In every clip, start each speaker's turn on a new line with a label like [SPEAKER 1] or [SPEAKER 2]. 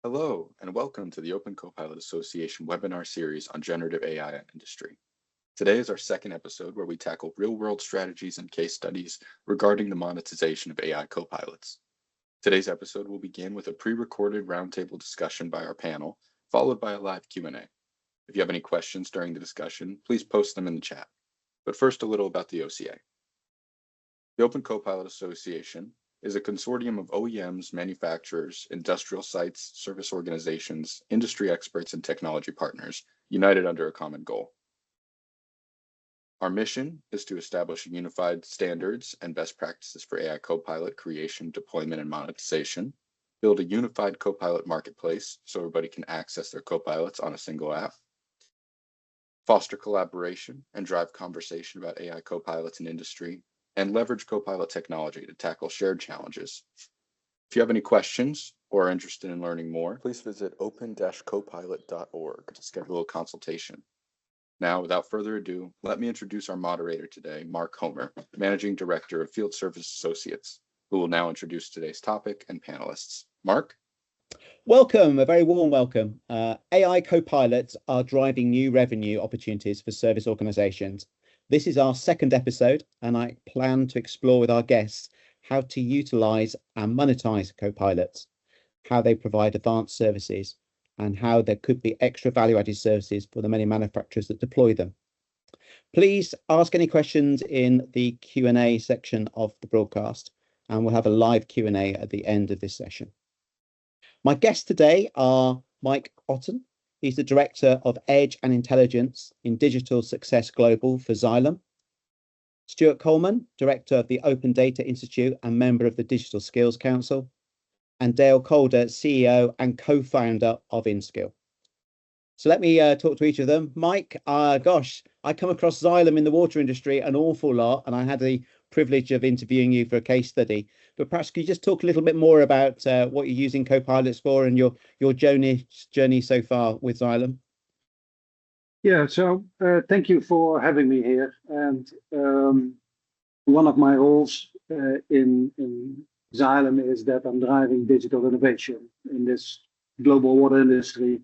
[SPEAKER 1] Hello, and welcome to the Open Copilot Association webinar series on generative AI industry. Today is our second episode where we tackle real-world strategies and case studies regarding the monetization of AI copilots. Today's episode will begin with a pre-recorded roundtable discussion by our panel, followed by a live Q&A. If you have any questions during the discussion, please post them in the chat. But first, a little about the OCA. The Open Copilot Association is a consortium of OEMs, manufacturers, industrial sites, service organizations, industry experts, and technology partners united under a common goal. Our mission is to establish unified standards and best practices for AI Copilot creation, deployment, and monetization, build a unified Copilot marketplace so everybody can access their Copilots on a single app, foster collaboration and drive conversation about AI Copilots in industry, and leverage Copilot technology to tackle shared challenges. If you have any questions or are interested in learning more, please visit open-copilot.org to schedule a consultation. Now, without further ado, let me introduce our moderator today, Mark Homer, Managing Director of Field Service Associates, who will now introduce today's topic and panelists. Mark?
[SPEAKER 2] Welcome, a very warm welcome. AI copilots are driving new revenue opportunities for service organizations. This is our second episode, and I plan to explore with our guests how to utilize and monetize copilots, how they provide advanced services, and how there could be extra value-added services for the many manufacturers that deploy them. Please ask any questions in the Q&A section of the broadcast, and we'll have a live Q&A at the end of this session. My guests today are Mike Otten. He's the Director of Edge and Intelligence in Digital Success Global for Xylem. Stuart Coleman, Director of the Open Data Institute and member of the Digital Skills Council. And Dale Calder, CEO and co-founder of InSkill. So let me talk to each of them. Mike, I come across Xylem in the water industry an awful lot, and I had the privilege of interviewing you for a case study. But perhaps could you just talk a little bit more about what you're using copilots for and your journey so far with Xylem?
[SPEAKER 3] Yeah, so thank you for having me here. And one of my roles in Xylem is that I'm driving digital innovation in this global water industry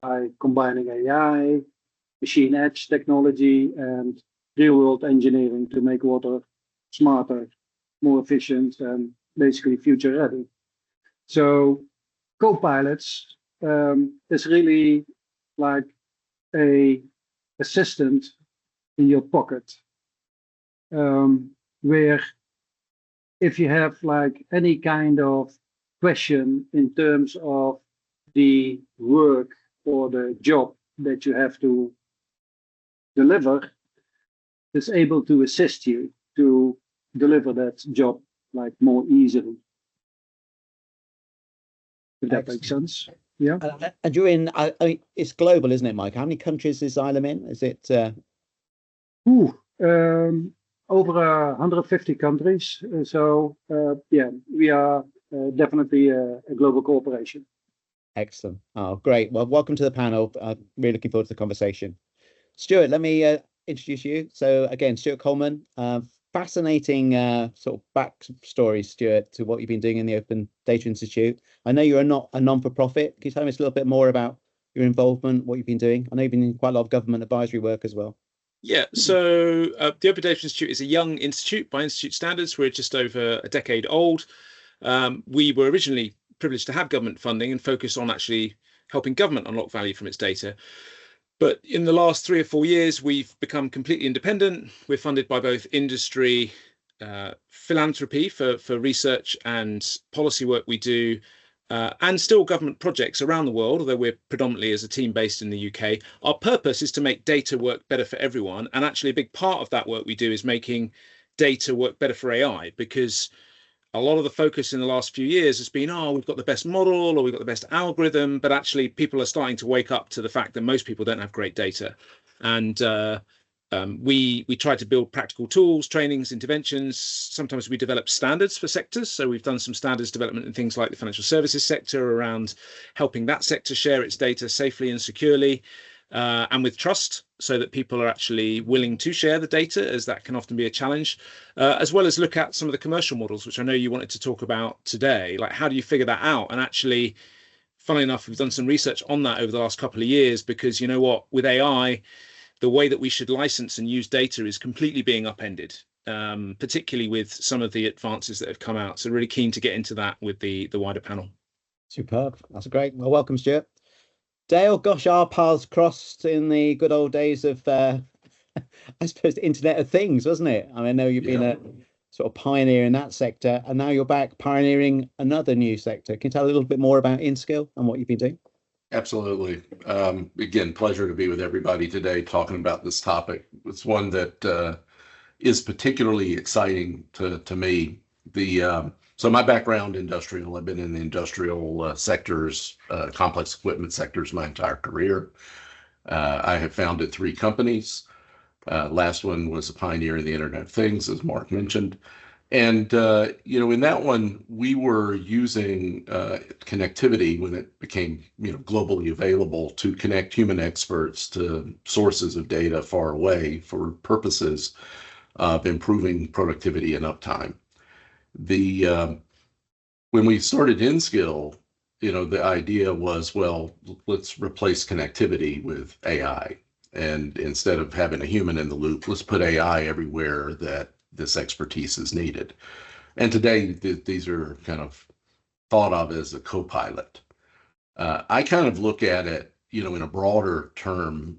[SPEAKER 3] by combining AI, machine edge technology, and real-world engineering to make water smarter, more efficient, and basically future-ready. So copilots is really like a assistant in your pocket, where if you have like any kind of question in terms of the work or the job that you have to deliver, it's able to assist you to deliver that job like more easily. If that makes sense. Yeah.
[SPEAKER 2] And you're in, I mean, it's global, isn't it, Mike? How many countries is Xylem in? Is it?
[SPEAKER 3] Over 150 countries. So yeah, we are definitely a global corporation.
[SPEAKER 2] Excellent. Oh, great. Well, welcome to the panel. Really looking forward to the conversation. Stuart, let me introduce you. So again, Stuart Coleman, fascinating sort of backstory, Stuart, to what you've been doing in the Open Data Institute. I know you're not a non-for-profit. Can you tell me a little bit more about your involvement, what you've been doing? I know you've been in quite a lot of government advisory work as well.
[SPEAKER 4] Yeah, so the Open Data Institute is a young institute by institute standards. We're just over a decade old. We were originally privileged to have government funding and focus on actually helping government unlock value from its data. But in the last 3 or 4 years, we've become completely independent. We're funded by both industry, philanthropy for research and policy work we do, and still government projects around the world, although we're predominantly as a team based in the UK. Our purpose is to make data work better for everyone. And actually a big part of that work we do is making data work better for AI, because a lot of the focus in the last few years has been, oh, we've got the best model or we've got the best algorithm, but actually people are starting to wake up to the fact that most people don't have great data. And we try to build practical tools, trainings, interventions. Sometimes we develop standards for sectors. So we've done some standards development in things like the financial services sector around helping that sector share its data safely and securely. And with trust, so that people are actually willing to share the data, as that can often be a challenge, as well as look at some of the commercial models, which I know you wanted to talk about today. Like, how do you figure that out and actually funnily enough, we've done some research on that over the last couple of years, because you know what, with AI, the way that we should license and use data is completely being upended, particularly with some of the advances that have come out. So really keen to get into that with the wider panel.
[SPEAKER 2] Superb. That's great. Well, welcome, Stuart. Dale, gosh, our paths crossed in the good old days of, I suppose, the Internet of Things, wasn't it? I mean, I know you've been a sort of pioneer in that sector, and now you're back pioneering another new sector. Can you tell a little bit more about InSkill and what you've been doing?
[SPEAKER 5] Absolutely. Again, pleasure to be with everybody today talking about this topic. It's one that is particularly exciting to me. So my background, industrial, I've been in the industrial sectors, complex equipment sectors my entire career. I have founded 3 companies. Last one was a pioneer in the Internet of Things, as Mark mentioned. And, in that one, we were using connectivity when it became, globally available to connect human experts to sources of data far away for purposes of improving productivity and uptime. When we started InSkill, the idea was, well, let's replace connectivity with AI. And instead of having a human in the loop, let's put AI everywhere that this expertise is needed. And today, these are kind of thought of as a co-pilot. I kind of look at it, in a broader term,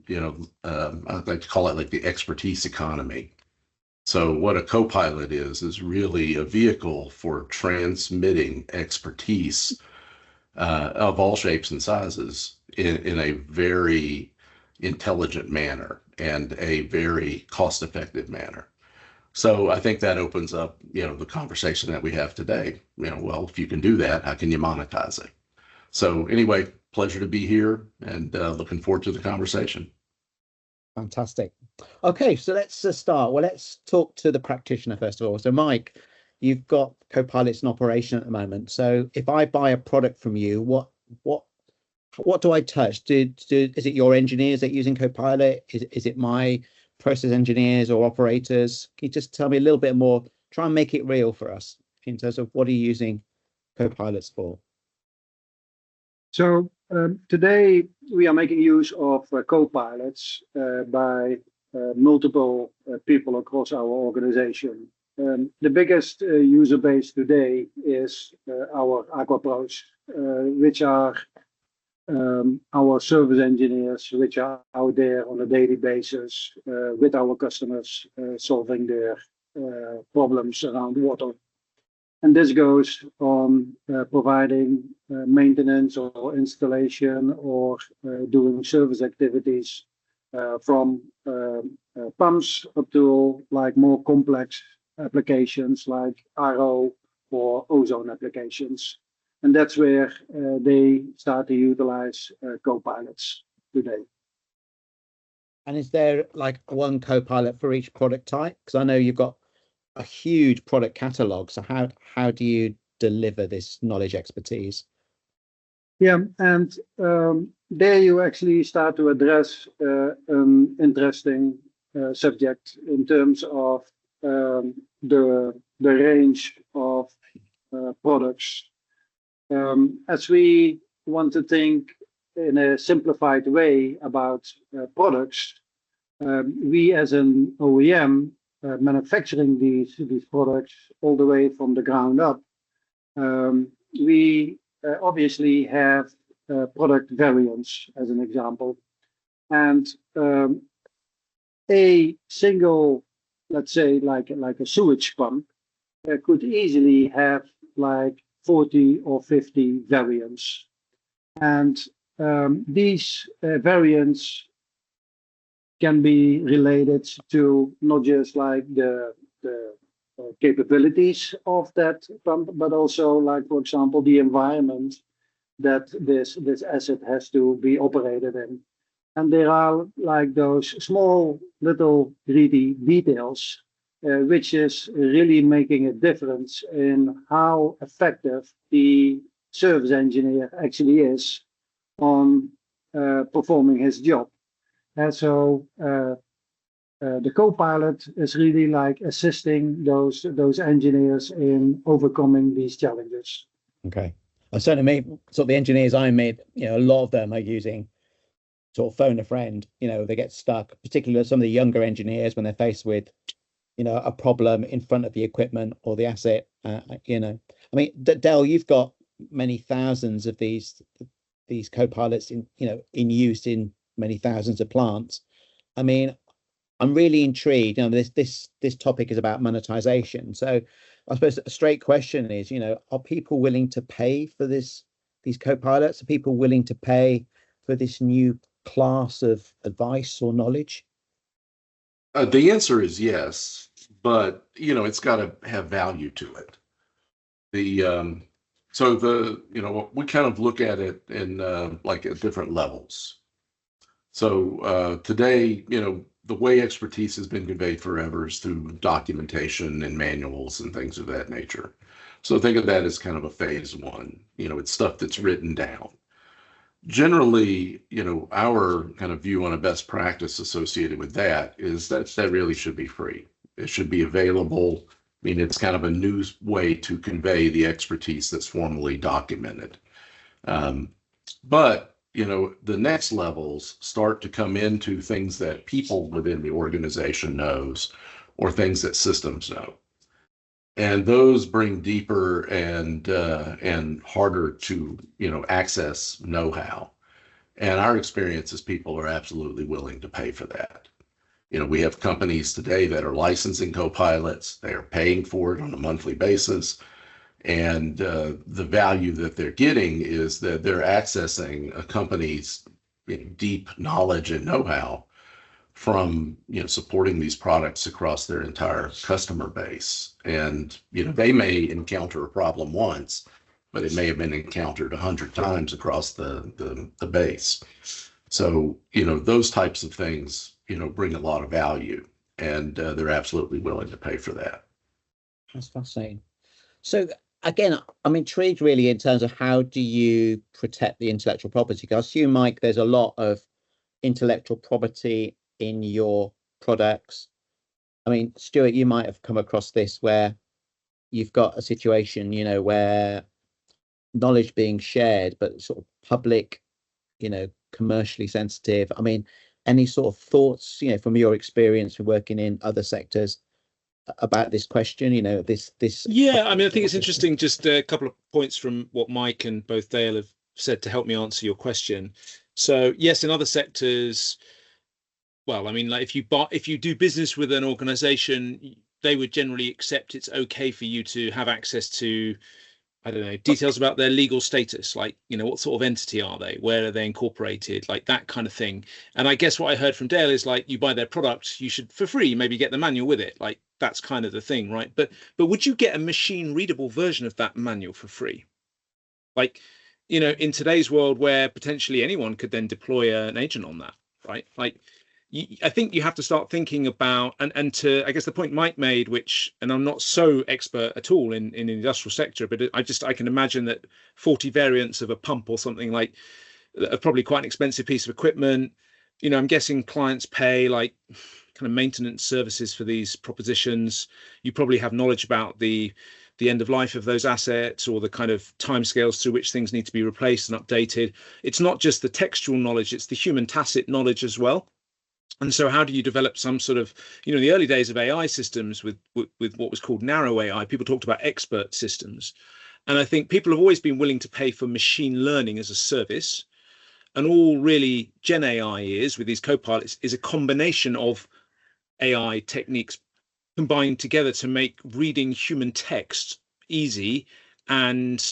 [SPEAKER 5] I'd like to call it like the expertise economy. So what a co-pilot is really a vehicle for transmitting expertise of all shapes and sizes in a very intelligent manner and a very cost-effective manner. So I think that opens up, the conversation that we have today. Well, if you can do that, how can you monetize it? So anyway, pleasure to be here and looking forward to the conversation.
[SPEAKER 2] Fantastic. Okay, so let's start. Well, let's talk to the practitioner first of all. So Mike, you've got Copilots in operation at the moment. So if I buy a product from you, what do I touch? Is it your engineers that are using Copilot? Is it my process engineers or operators? Can you just tell me a little bit more? Try and make it real for us in terms of what are you using Copilots for?
[SPEAKER 3] So today we are making use of Copilots by multiple people across our organization. The biggest user base today is our Aquapros, which are our service engineers, which are out there on a daily basis with our customers, solving their problems around water. And this goes on providing maintenance or installation or doing service activities from pumps up to like more complex applications like RO or ozone applications. And that's where they start to utilize Copilots today.
[SPEAKER 2] And is there like one Copilot for each product type? Because I know you've got a huge product catalog. So how do you deliver this knowledge expertise?
[SPEAKER 3] Yeah, and there you actually start to address an interesting subject in terms of the range of products. As we want to think in a simplified way about products, we as an OEM manufacturing these products all the way from the ground up, we obviously have product variants as an example. And a single, let's say like a sewage pump, could easily have like 40 or 50 variants. And these variants can be related to not just like the capabilities of that pump, but also like, for example, the environment that this asset has to be operated in. And there are like those small little greedy details which is really making a difference in how effective the service engineer actually is on performing his job. And so the Copilot is really like assisting those engineers in overcoming these challenges.
[SPEAKER 2] Okay. I certainly made sort of the engineers I made, a lot of them are using sort of phone a friend. They get stuck, particularly some of the younger engineers when they're faced with, a problem in front of the equipment or the asset. I mean, Dell, you've got many thousands of these co-pilots in use in many thousands of plants. I mean, I'm really intrigued. This topic is about monetization. So I suppose a straight question is, are people willing to pay for these co-pilots? Are people willing to pay for this new class of advice or knowledge?
[SPEAKER 5] The answer is yes, but it's got to have value to it. So we kind of look at it in like at different levels. So today, the way expertise has been conveyed forever is through documentation and manuals and things of that nature. So think of that as kind of a phase one. It's stuff that's written down. Generally, our kind of view on a best practice associated with that is that really should be free. It should be available. I mean, it's kind of a new way to convey the expertise that's formally documented. But the next levels start to come into things that people within the organization knows or things that systems know. And those bring deeper and harder to, access know-how. And our experience is people are absolutely willing to pay for that. We have companies today that are licensing co-pilots. They are paying for it on a monthly basis. And the value that they're getting is that they're accessing a company's deep knowledge and know-how from supporting these products across their entire customer base. And they may encounter a problem once, but it may have been encountered 100 times across the base. So those types of things bring a lot of value, and they're absolutely willing to pay for that.
[SPEAKER 2] That's fascinating. So again, I'm intrigued really in terms of how do you protect the intellectual property? Because I assume, Mike, there's a lot of intellectual property in your products. I mean, Stuart, you might have come across this where you've got a situation, where knowledge being shared, but sort of public, commercially sensitive. I mean, any sort of thoughts, from your experience from working in other sectors about this question, this.
[SPEAKER 4] Yeah, I mean, I think it's interesting. Just a couple of points from what Mike and both Dale have said to help me answer your question. So yes, in other sectors, well, I mean, like if you do business with an organization, they would generally accept it's okay for you to have access to, I don't know, details about their legal status, like, what sort of entity are they? Where are they incorporated? Like that kind of thing. And I guess what I heard from Dale is like, you buy their product, you should, for free, maybe get the manual with it. Like that's kind of the thing, right? But would you get a machine readable version of that manual for free? Like, in today's world where potentially anyone could then deploy an agent on that, right? Like, I think you have to start thinking about, and to, I guess the point Mike made, which, and I'm not so expert at all in the industrial sector, but I can imagine that 40 variants of a pump or something like are probably quite an expensive piece of equipment. I'm guessing clients pay like kind of maintenance services for these propositions. You probably have knowledge about the end of life of those assets or the kind of timescales through which things need to be replaced and updated. It's not just the textual knowledge, it's the human tacit knowledge as well. And so how do you develop some sort of, the early days of AI systems with what was called narrow AI, people talked about expert systems. And I think people have always been willing to pay for machine learning as a service. And all really Gen AI is with these copilots is a combination of AI techniques combined together to make reading human text easy. And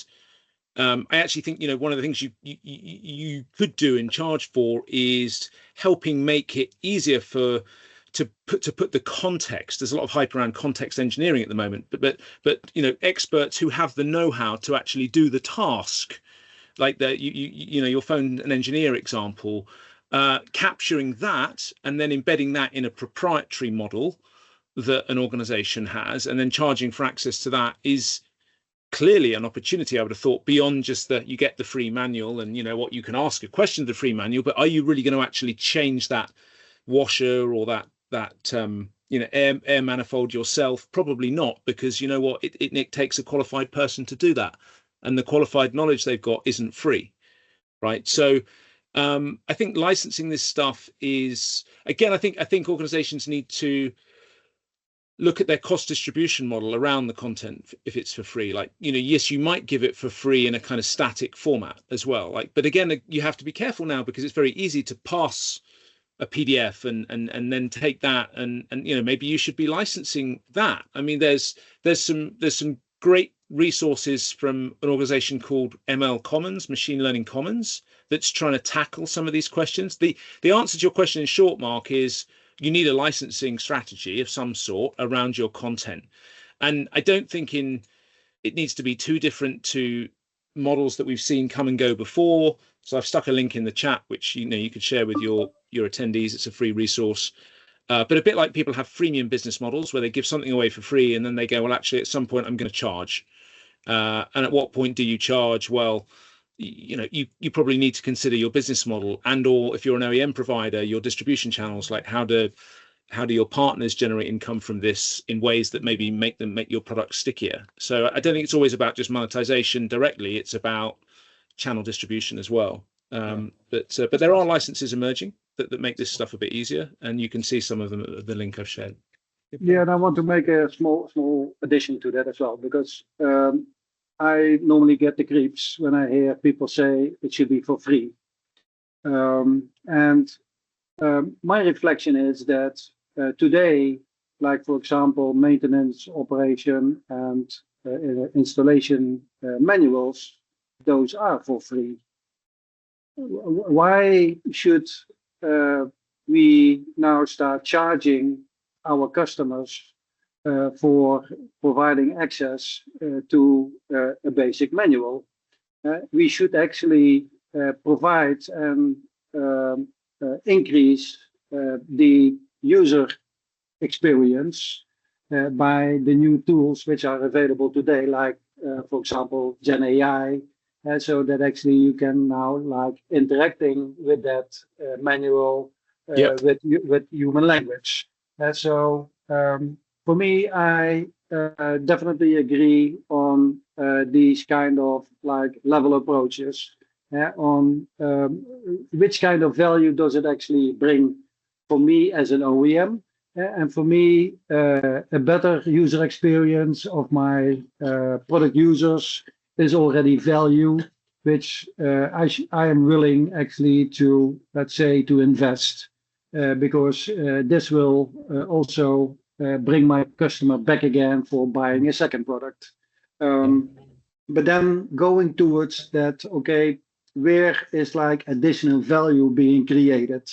[SPEAKER 4] I actually think, one of the things you could do and charge for is helping make it easier to put the context. There's a lot of hype around context engineering at the moment, but experts who have the know-how to actually do the task, like your phone an engineer example, capturing that and then embedding that in a proprietary model that an organization has, and then charging for access to that is clearly an opportunity, I would have thought, beyond just that you get the free manual and what you can ask a question of the free manual, but are you really going to actually change that washer or that air manifold yourself? Probably not, because it takes a qualified person to do that. and the qualified knowledge they've got isn't free, right? So I think licensing this stuff is, again, I think organizations need to look at their cost distribution model around the content if it's for free. Like, yes, you might give it for free in a kind of static format as well. Like, but again, you have to be careful now because it's very easy to pass a PDF and then take that and maybe you should be licensing that. I mean, there's some great resources from an organization called ML Commons, Machine Learning Commons, that's trying to tackle some of these questions. The answer to your question in short, Mark, is you need a licensing strategy of some sort around your content. And I don't think it needs to be too different to models that we've seen come and go before. So I've stuck a link in the chat, which you could share with your attendees. It's a free resource. But a bit like people have freemium business models where they give something away for free and then they go, well, actually, at some point, I'm going to charge. And at what point do you charge? Well, you probably need to consider your business model or if you're an OEM provider, your distribution channels, like how do your partners generate income from this in ways that maybe make your product stickier. So I don't think it's always about just monetization directly. It's about channel distribution as well. But there are licenses emerging that make this stuff a bit easier, and you can see some of them at the link I've shared.
[SPEAKER 3] Yeah, and I want to make a small addition to that as well, because I normally get the creeps when I hear people say it should be for free. My reflection is that today, like for example, maintenance, operation, and installation manuals, those are for free. Why should we now start charging our customers for providing access to a basic manual? We should actually provide and increase the user experience by the new tools which are available today, like for example Gen AI, so that actually you can now like interacting with that manual with human language. So for me, I definitely agree on these kind of like level approaches on which kind of value does it actually bring for me as an OEM, and for me a better user experience of my product users is already value, which I am willing actually to, let's say, to invest because this will also bring my customer back again for buying a second product. But then going towards that, okay, where is like additional value being created?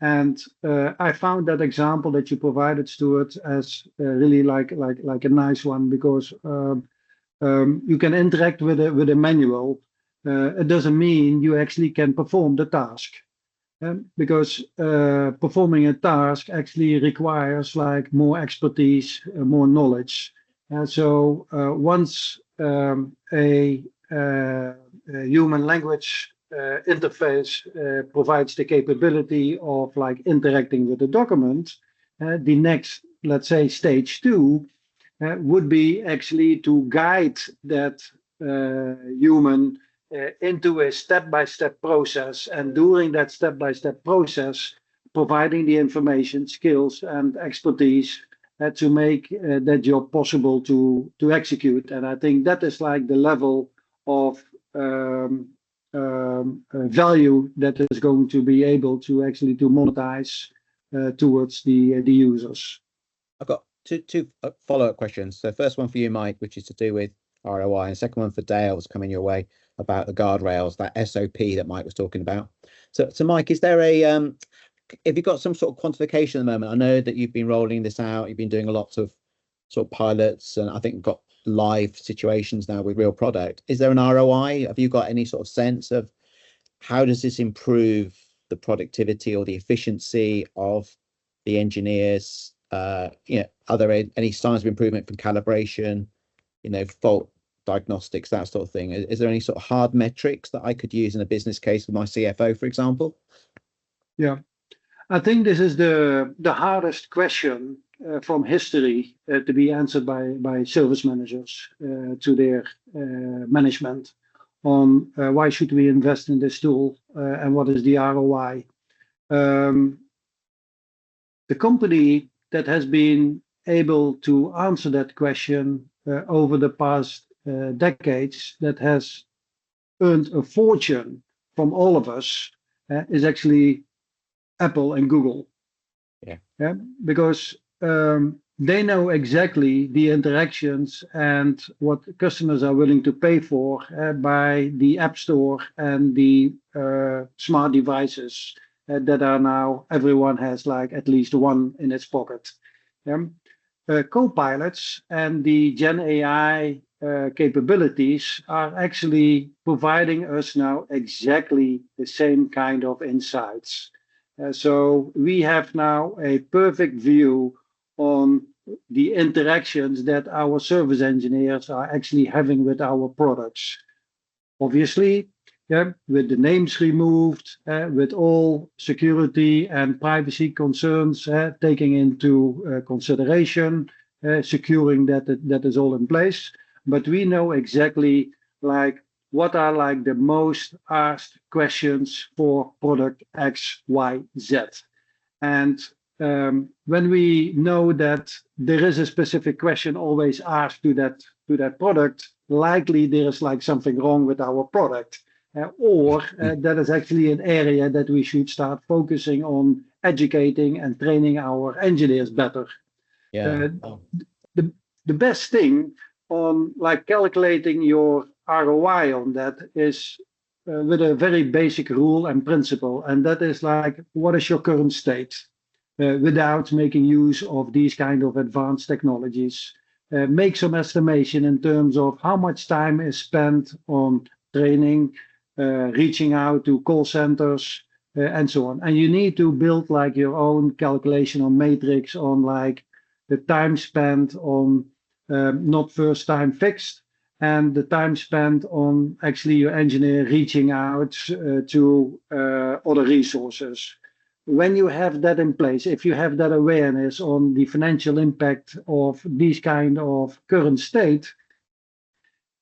[SPEAKER 3] And I found that example that you provided, Stuart, as really like a nice one, because you can interact with a manual. It doesn't mean you actually can perform the task, because performing a task actually requires like more expertise, more knowledge. And so once a human language interface provides the capability of like interacting with the document, the next, let's say, stage 2 would be actually to guide that human into a step-by-step process, and during that step-by-step process, providing the information, skills, and expertise to make that job possible to execute. And I think that is like the level of value that is going to be able to actually to monetize towards the users.
[SPEAKER 2] I've got two follow-up questions. So first one for you, Mike, which is to do with ROI, and second one for Dale was coming your way about the guardrails, that SOP that Mike was talking about. So Mike, is there a have you got some sort of quantification at the moment? I know that you've been rolling this out, you've been doing a lot of sort of pilots, and I think got live situations now with real product. Is there an ROI? Have you got any sort of sense of how does this improve the productivity or the efficiency of the engineers? Are there any signs of improvement from calibration, fault diagnostics, that sort of thing? Is there any sort of hard metrics that I could use in a business case with my CFO, for example?
[SPEAKER 3] Yeah, I think this is the hardest question from history to be answered by service managers to their management on why should we invest in this tool and what is the ROI. The company that has been able to answer that question over the past decades, that has earned a fortune from all of us, is actually Apple and Google. Yeah, because they know exactly the interactions and what customers are willing to pay for by the App Store and the smart devices that are now, everyone has like at least one in its pocket. Copilots and the Gen AI capabilities are actually providing us now exactly the same kind of insights. So we have now a perfect view on the interactions that our service engineers are actually having with our products. Obviously, with the names removed, with all security and privacy concerns taking into consideration, securing that is all in place. But we know exactly like what are like the most asked questions for product X, Y, Z. And when we know that there is a specific question always asked to that product, likely there is like something wrong with our product, or that is actually an area that we should start focusing on educating and training our engineers better. The best thing on like calculating your ROI on that is with a very basic rule and principle, and that is like, what is your current state without making use of these kind of advanced technologies. Make some estimation in terms of how much time is spent on training, reaching out to call centers, and so on. And you need to build like your own calculation or matrix on like the time spent on not first time fixed, and the time spent on actually your engineer reaching out to other resources. When you have that in place, if you have that awareness on the financial impact of these kind of current state,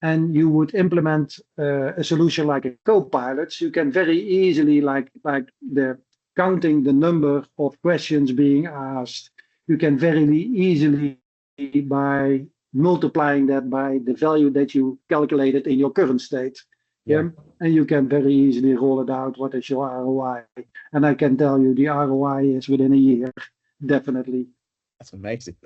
[SPEAKER 3] and you would implement a solution like a Copilot, you can very easily, like the counting the number of questions being asked, you can very easily, by multiplying that by the value that you calculated in your current state, and you can very easily roll it out. What is your ROI? And I can tell you the ROI is within a year, definitely.
[SPEAKER 2] That's amazing.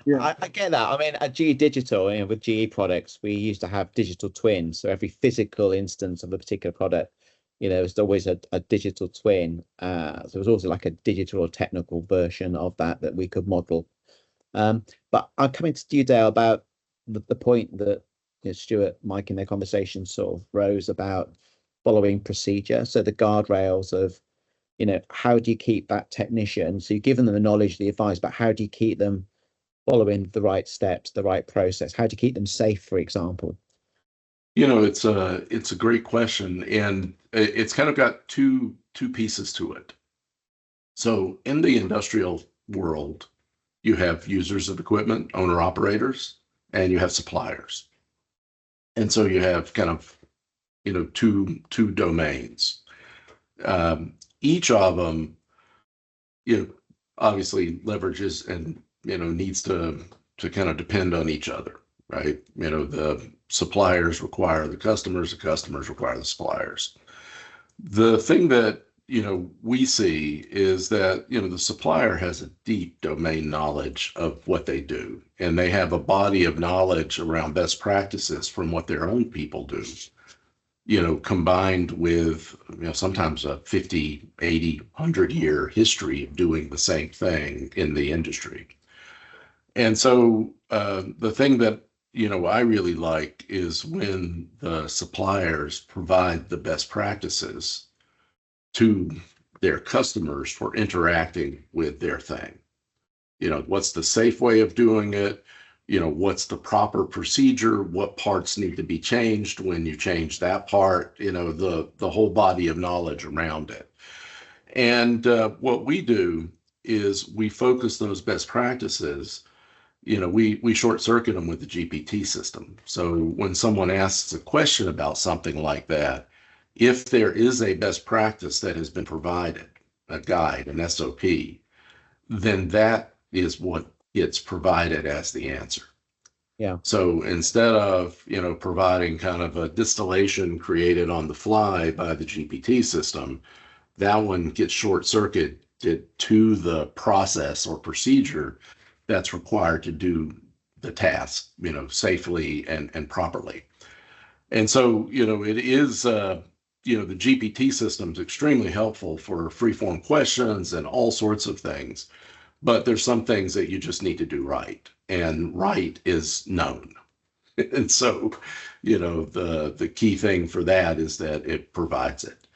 [SPEAKER 2] Yeah, I get that. I mean, at GE Digital, with GE products, we used to have digital twins. So every physical instance of a particular product, there's always a digital twin. So it was also like a digital or technical version of that we could model. But I'm coming to you, Dale, about the point that Stuart, Mike in their conversation sort of rose about following procedure. So the guardrails of, how do you keep that technician? So you've given them the knowledge, the advice, but how do you keep them following the right steps, the right process? How do you keep them safe, for example?
[SPEAKER 5] It's a great question, and it's kind of got two pieces to it. So in the industrial world, you have users of equipment, owner operators, and you have suppliers. And so you have kind of, two domains. Each of them, obviously leverages and, needs to kind of depend on each other, right? The suppliers require the customers require the suppliers. The thing that, we see is that, the supplier has a deep domain knowledge of what they do, and they have a body of knowledge around best practices from what their own people do, combined with, sometimes a 50, 80, 100-year history of doing the same thing in the industry. And so the thing that, I really like is when the suppliers provide the best practices to their customers for interacting with their thing. What's the safe way of doing it? What's the proper procedure? What parts need to be changed when you change that part? The whole body of knowledge around it. And what we do is we focus those best practices. We short circuit them with the GPT system. So when someone asks a question about something like that, if there is a best practice that has been provided, a guide, an SOP, then that is what gets provided as the answer.
[SPEAKER 2] Yeah.
[SPEAKER 5] So instead of, providing kind of a distillation created on the fly by the GPT system, that one gets short circuited to the process or procedure that's required to do the task, safely and properly. And so, it is, the GPT system is extremely helpful for free-form questions and all sorts of things. But there's some things that you just need to do right, and right is known. And so, the key thing for that is that it provides it.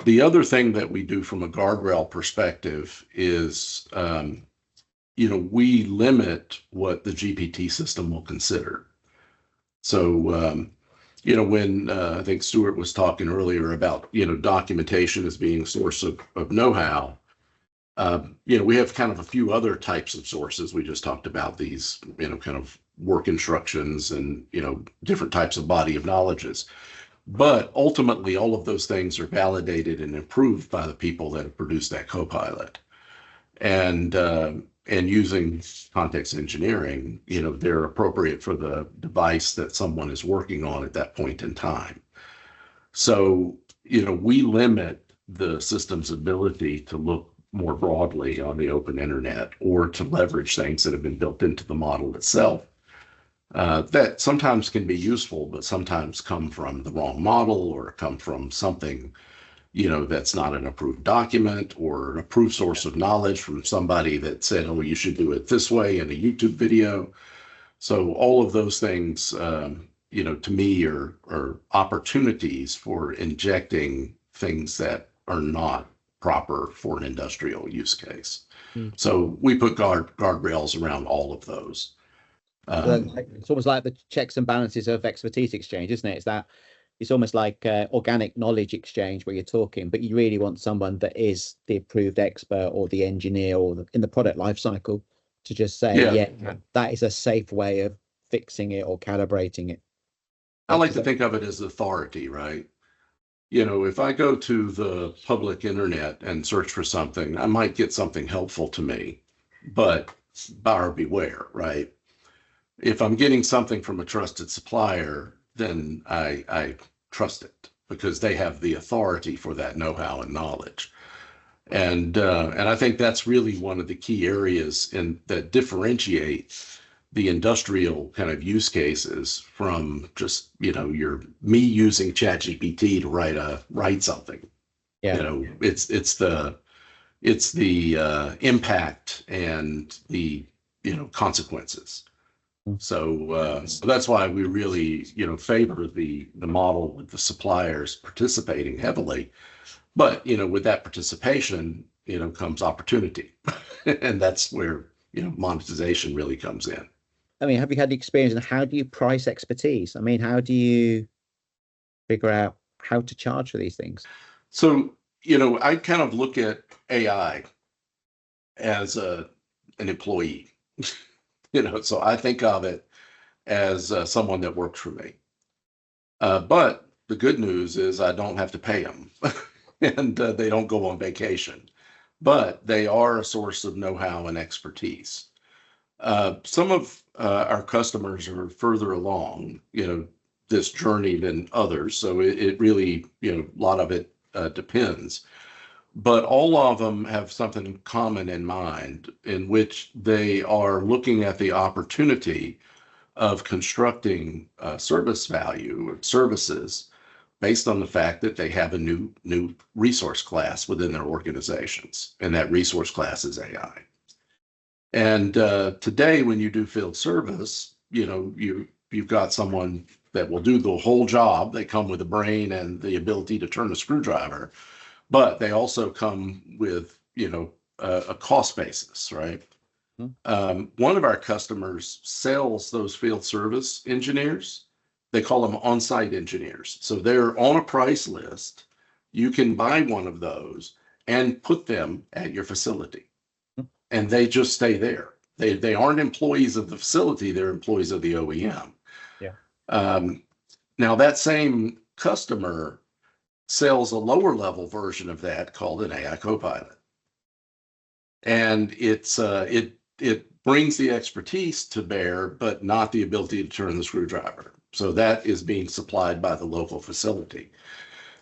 [SPEAKER 5] The other thing that we do from a guardrail perspective is, we limit what the GPT system will consider. So, when I think Stuart was talking earlier about, documentation as being a source of know-how, we have kind of a few other types of sources. We just talked about these, kind of work instructions and, different types of body of knowledges. But ultimately, all of those things are validated and improved by the people that have produced that copilot. And using context engineering, they're appropriate for the device that someone is working on at that point in time. So, we limit the system's ability to look more broadly on the open internet or to leverage things that have been built into the model itself. That sometimes can be useful, but sometimes come from the wrong model or come from something, that's not an approved document or an approved source of knowledge from somebody that said, oh, you should do it this way in a YouTube video. So all of those things, to me are opportunities for injecting things that are not proper for an industrial use case. So we put guardrails around all of those.
[SPEAKER 2] It's almost like the checks and balances of expertise exchange, isn't it? It's almost like organic knowledge exchange where you're talking, but you really want someone that is the approved expert or the engineer or in the product life cycle to just say, that is a safe way of fixing it or calibrating it.
[SPEAKER 5] I like to think of it as authority, right? If I go to the public internet and search for something, I might get something helpful to me, but buyer beware, right? If I'm getting something from a trusted supplier, then I trust it because they have the authority for that know-how and knowledge. And I think that's really one of the key areas that differentiates the industrial kind of use cases from just, me using ChatGPT to write something.
[SPEAKER 2] Yeah.
[SPEAKER 5] It's the impact and the, consequences. So that's why we really, favor the model with the suppliers participating heavily. But, with that participation, comes opportunity. And that's where, monetization really comes in.
[SPEAKER 2] I mean, have you had the experience and how do you price expertise? I mean, how do you figure out how to charge for these things?
[SPEAKER 5] So, I kind of look at AI as an employee, so I think of it as someone that works for me. But the good news is I don't have to pay them and they don't go on vacation, but they are a source of know-how and expertise. Some of our customers are further along, this journey than others. So it really, a lot of it depends. But all of them have something common in mind in which they are looking at the opportunity of constructing service value or services based on the fact that they have a new resource class within their organizations, and that resource class is AI. And today, when you do field service, you've got someone that will do the whole job. They come with a brain and the ability to turn a screwdriver, but they also come with, a cost basis, right? One of our customers sells those field service engineers. They call them on-site engineers. So they're on a price list. You can buy one of those and put them at your facility. and they just stay there. They aren't employees of the facility, they're employees of the OEM.
[SPEAKER 2] Yeah.
[SPEAKER 5] Now that same customer sells a lower level version of that called an AI Copilot. And it brings the expertise to bear, but not the ability to turn the screwdriver. So that is being supplied by the local facility.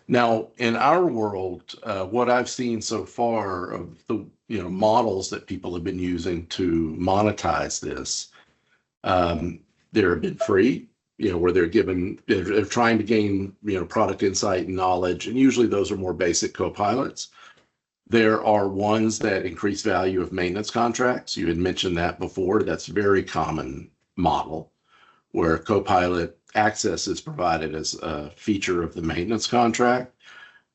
[SPEAKER 5] Now, in our world, what I've seen so far of the models that people have been using to monetize this, there have been free, where they're trying to gain product insight and knowledge, and usually those are more basic copilots. There are ones that increase value of maintenance contracts. You had mentioned that before. That's a very common model where Copilot access is provided as a feature of the maintenance contract.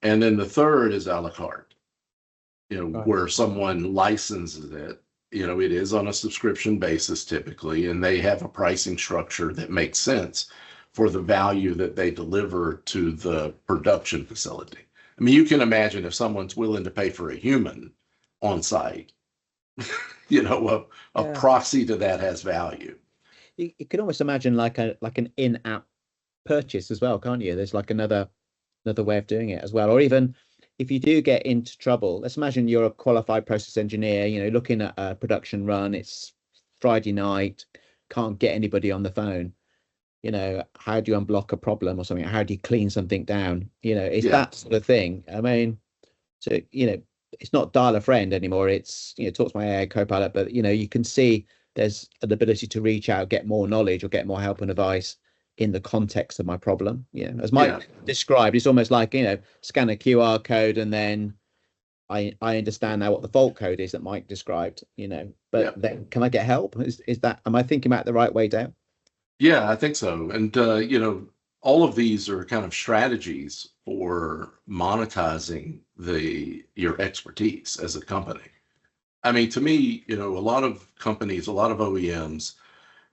[SPEAKER 5] And then the third is a la carte,
[SPEAKER 2] Right.
[SPEAKER 5] where someone licenses it. It is on a subscription basis typically, and they have a pricing structure that makes sense for the value that they deliver to the production facility. I mean, you can imagine if someone's willing to pay for a human on site, a
[SPEAKER 2] Yeah.
[SPEAKER 5] proxy to that has value.
[SPEAKER 2] You can almost imagine like an in-app purchase as well, can't you? There's like another way of doing it as well. Or even if you do get into trouble, let's imagine you're a qualified process engineer, looking at a production run, it's Friday night, can't get anybody on the phone. How do you unblock a problem or something? How do you clean something down? It's that sort of thing. I mean, so it's not dial a friend anymore. It's talk to my AI Copilot, but you can see there's an ability to reach out, get more knowledge or get more help and advice in the context of my problem. As Mike described, it's almost like scan a QR code and then I understand now what the fault code is that Mike described. But then can I get help? Am I thinking about the right way down?
[SPEAKER 5] Yeah, I think so. And, all of these are kind of strategies for monetizing your expertise as a company. I mean, to me, a lot of companies, a lot of OEMs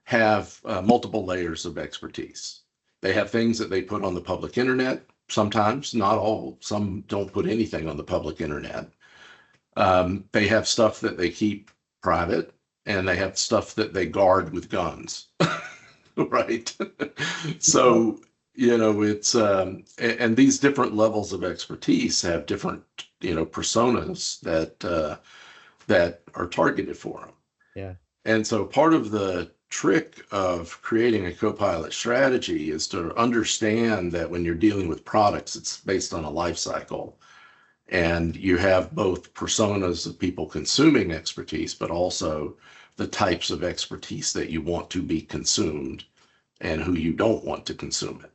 [SPEAKER 5] have multiple layers of expertise. They have things that they put on the public internet, sometimes, not all. Some don't put anything on the public internet. They have stuff that they keep private, and they have stuff that they guard with guns. Right. So, it's and these different levels of expertise have different, personas that are targeted for them.
[SPEAKER 2] Yeah.
[SPEAKER 5] And so part of the trick of creating a Copilot strategy is to understand that when you're dealing with products, it's based on a life cycle. And you have both personas of people consuming expertise, but also the types of expertise that you want to be consumed and who you don't want to consume it.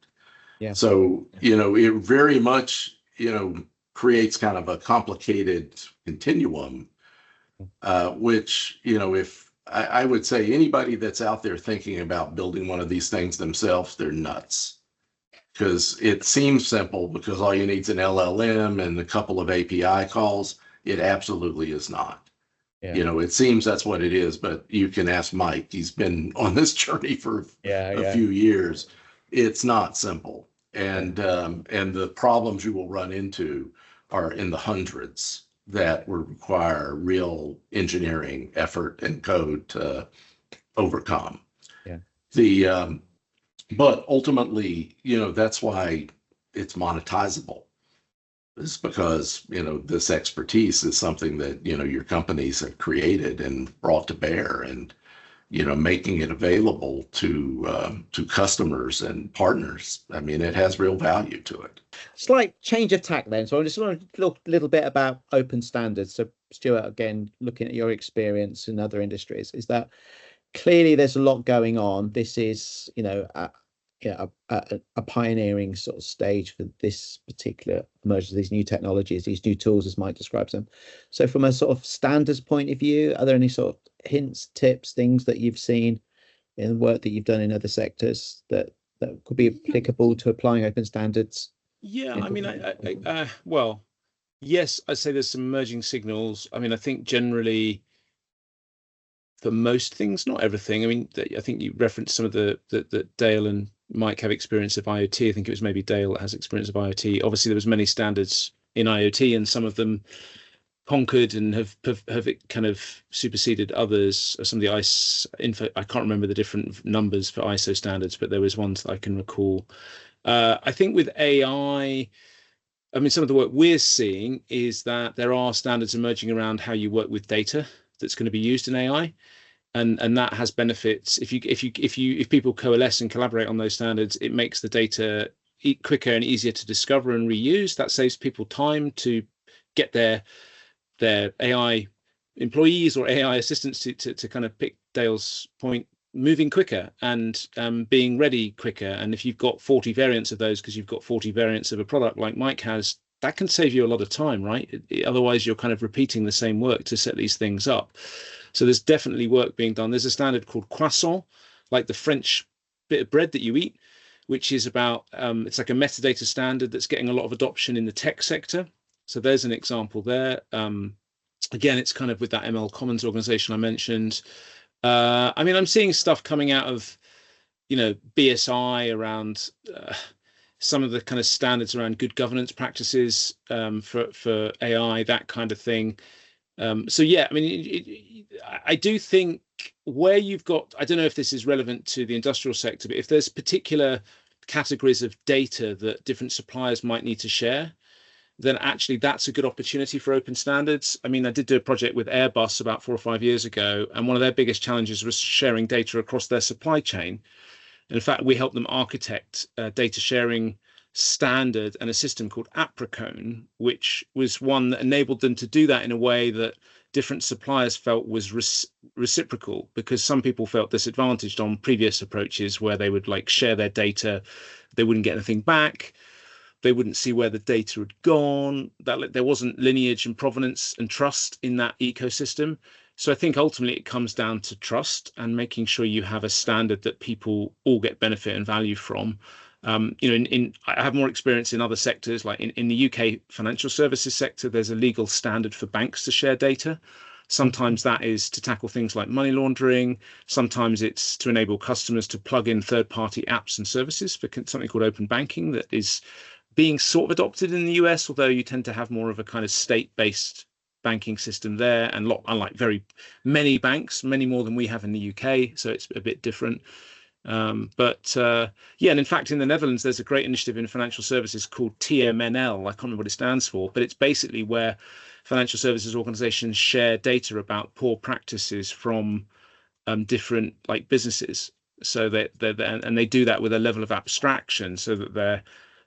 [SPEAKER 2] Yeah.
[SPEAKER 5] So, it very much, creates kind of a complicated continuum, which, if I would say anybody that's out there thinking about building one of these things themselves, they're nuts. Because it seems simple because all you need is an LLM and a couple of API calls. It absolutely is not.
[SPEAKER 2] Yeah.
[SPEAKER 5] It seems that's what it is, but you can ask Mike. He's been on this journey for a few years. It's not simple. And the problems you will run into are in the hundreds that will require real engineering effort and code to overcome.
[SPEAKER 2] Yeah.
[SPEAKER 5] But ultimately, that's why it's monetizable. It's because, this expertise is something that, your companies have created and brought to bear, and, making it available to customers and partners. I mean, it has real value to it.
[SPEAKER 2] Slight change of tack then. So I just want to look a little bit about open standards. So Stuart, again, looking at your experience in other industries, is that clearly there's a lot going on. This is, a pioneering sort of stage for this particular emergence of these new technologies, these new tools, as Mike describes them. So from a sort of standards point of view, are there any sort of hints, tips, things that you've seen in the work that you've done in other sectors that could be applicable to applying open standards?
[SPEAKER 4] Yeah, I mean, well, yes, I'd say there's some emerging signals. I mean, I think generally for most things, not everything. I mean, I think you referenced some of the Dale and Mike have experience of IoT. I think it was maybe Dale that has experience of IoT. Obviously, there was many standards in IoT, and some of them conquered and have kind of superseded others. Some of the I can't remember the different numbers for ISO standards, but there was ones that I can recall. I think with AI, I mean, some of the work we're seeing is that there are standards emerging around how you work with data that's going to be used in AI, and that has benefits. If people coalesce and collaborate on those standards, it makes the data quicker and easier to discover and reuse. That saves people time to get their AI employees or AI assistants to kind of pick Dale's point, moving quicker and being ready quicker. And if you've got 40 variants of those because you've got 40 variants of a product like Mike has, that can save you a lot of time, right? Otherwise, you're kind of repeating the same work to set these things up. So there's definitely work being done. There's a standard called croissant, like the French bit of bread that you eat, which is about, it's like a metadata standard that's getting a lot of adoption in the tech sector. So there's an example there. Again, it's kind of with that ML Commons organization I mentioned. I mean, I'm seeing stuff coming out of, BSI around some of the kind of standards around good governance practices for AI, that kind of thing. So yeah, I mean, I do think where you've got, I don't know if this is relevant to the industrial sector, but if there's particular categories of data that different suppliers might need to share, then actually that's a good opportunity for open standards. I mean, I did do a project with Airbus about 4 or 5 years ago, and one of their biggest challenges was sharing data across their supply chain. And in fact, we helped them architect a data sharing standard and a system called Apricone, which was one that enabled them to do that in a way that different suppliers felt was reciprocal, because some people felt disadvantaged on previous approaches where they would like share their data, they wouldn't get anything back. They wouldn't see where the data had gone, that there wasn't lineage and provenance and trust in that ecosystem. So I think ultimately it comes down to trust and making sure you have a standard that people all get benefit and value from. I have more experience in other sectors, like in the UK financial services sector, there's a legal standard for banks to share data. Sometimes that is to tackle things like money laundering. Sometimes it's to enable customers to plug in third-party apps and services for something called open banking that is being sort of adopted in the US, although you tend to have more of a kind of state-based banking system there, and unlike very many banks, many more than we have in the UK, so it's a bit different. Yeah, and in fact, in the Netherlands, there's a great initiative in financial services called TMNL. I can't remember what it stands for, but it's basically where financial services organizations share data about poor practices from different like businesses. So and they do that with a level of abstraction so that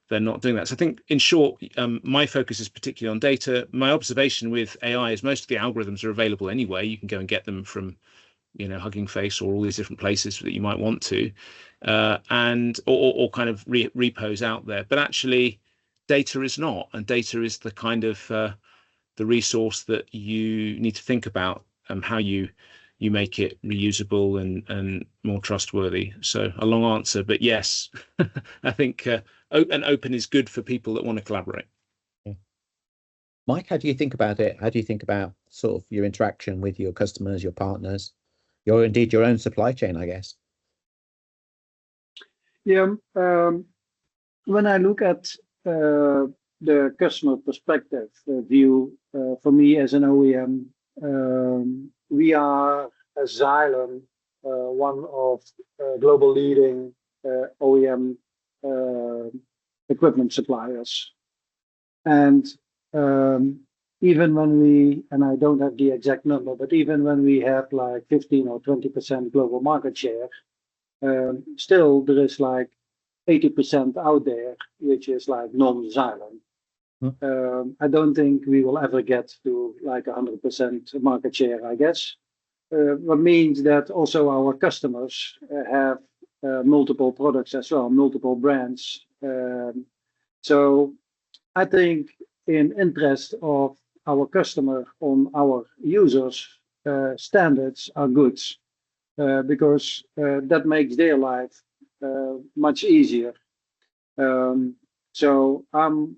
[SPEAKER 4] they're not doing that. So I think, in short, my focus is particularly on data. My observation with AI is most of the algorithms are available anyway. You can go and get them from, Hugging Face or all these different places that you might want to, and or kind of repos out there. But actually, data is not, and data is the kind of the resource that you need to think about how you make it reusable and more trustworthy. So a long answer, but yes, I think open is good for people that want to collaborate.
[SPEAKER 2] Mike, how do you think about it? How do you think about sort of your interaction with your customers, your partners, indeed your own supply chain, I guess?
[SPEAKER 3] Yeah, when I look at the customer perspective view, for me as an OEM, we are as Xylem, one of global leading OEM equipment suppliers. And even when we, and I don't have the exact number, but even when we have like 15 or 20% global market share, still there is like 80% out there, which is like non-Xylem. I don't think we will ever get to like 100% market share, I guess. What means that also our customers have multiple products as well, multiple brands. So I think in interest of our customer on our users, standards are good because that makes their life much easier. So I'm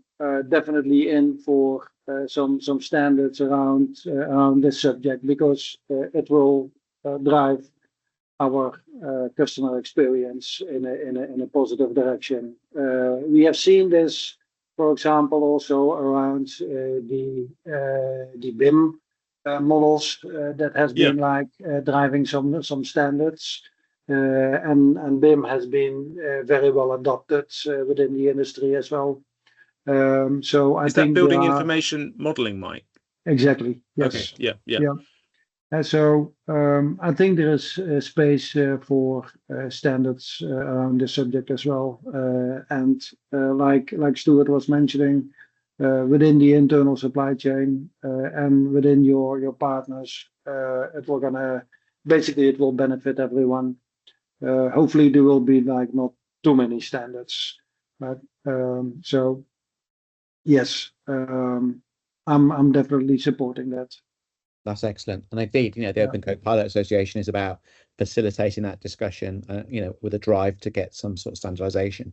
[SPEAKER 3] definitely in for some standards around this subject because it will drive our customer experience in a positive direction. We have seen this for example, also around the BIM models that has been like driving some standards. And BIM has been very well adopted within the industry as well. So I
[SPEAKER 4] Is
[SPEAKER 3] think
[SPEAKER 4] that building information modeling, Mike?
[SPEAKER 3] Exactly. Yes.
[SPEAKER 4] Okay. Yeah.
[SPEAKER 3] And so I think there is space for standards around this subject as well. And like Stuart was mentioning, within the internal supply chain and within your partners, it will benefit everyone. Hopefully there will be like not too many standards, but so yes, I'm definitely supporting that.
[SPEAKER 2] That's excellent. And indeed, the Open Copilot Association is about facilitating that discussion, with a drive to get some sort of standardization.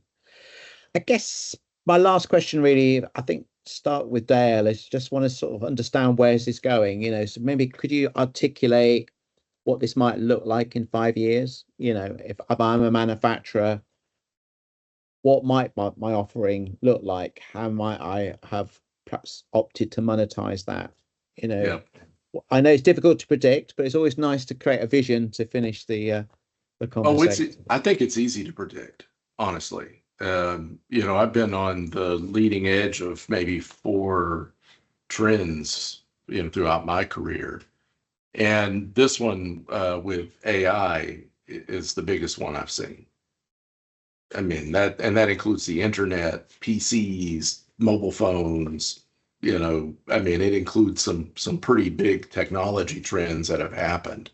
[SPEAKER 2] I guess my last question really, I think, start with Dale, is just want to sort of understand where is this going, so maybe could you articulate what this might look like in 5 years? If I'm a manufacturer, what might my offering look like? How might I have perhaps opted to monetize that? I know it's difficult to predict, but it's always nice to create a vision to finish the conversation.
[SPEAKER 5] I think it's easy to predict, honestly. I've been on the leading edge of maybe 4 trends, throughout my career. And this one with AI is the biggest one I've seen. I mean, that includes the internet, PCs, mobile phones. It includes some pretty big technology trends that have happened.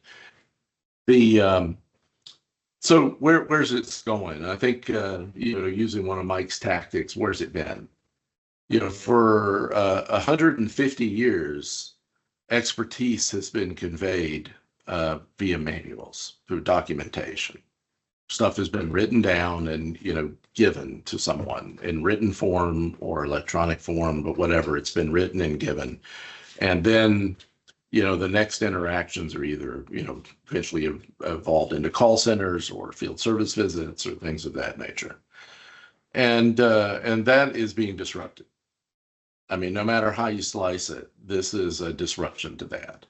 [SPEAKER 5] So where's it going? I think using one of Mike's tactics, where's it been? For 150 years, expertise has been conveyed via manuals through documentation. Stuff has been written down and given to someone in written form or electronic form, but whatever, it's been written and given. And then the next interactions are either eventually evolved into call centers or field service visits or things of that nature, and that is being disrupted. I mean, no matter how you slice it, this is a disruption to that,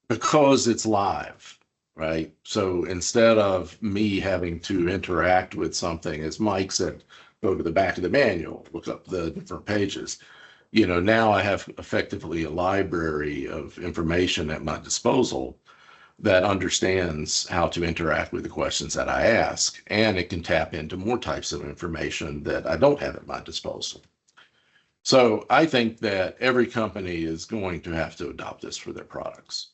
[SPEAKER 5] because it's live. Right. So instead of me having to interact with something, as Mike said, go to the back of the manual, look up the different pages. Now I have effectively a library of information at my disposal that understands how to interact with the questions that I ask, and it can tap into more types of information that I don't have at my disposal. So I think that every company is going to have to adopt this for their products.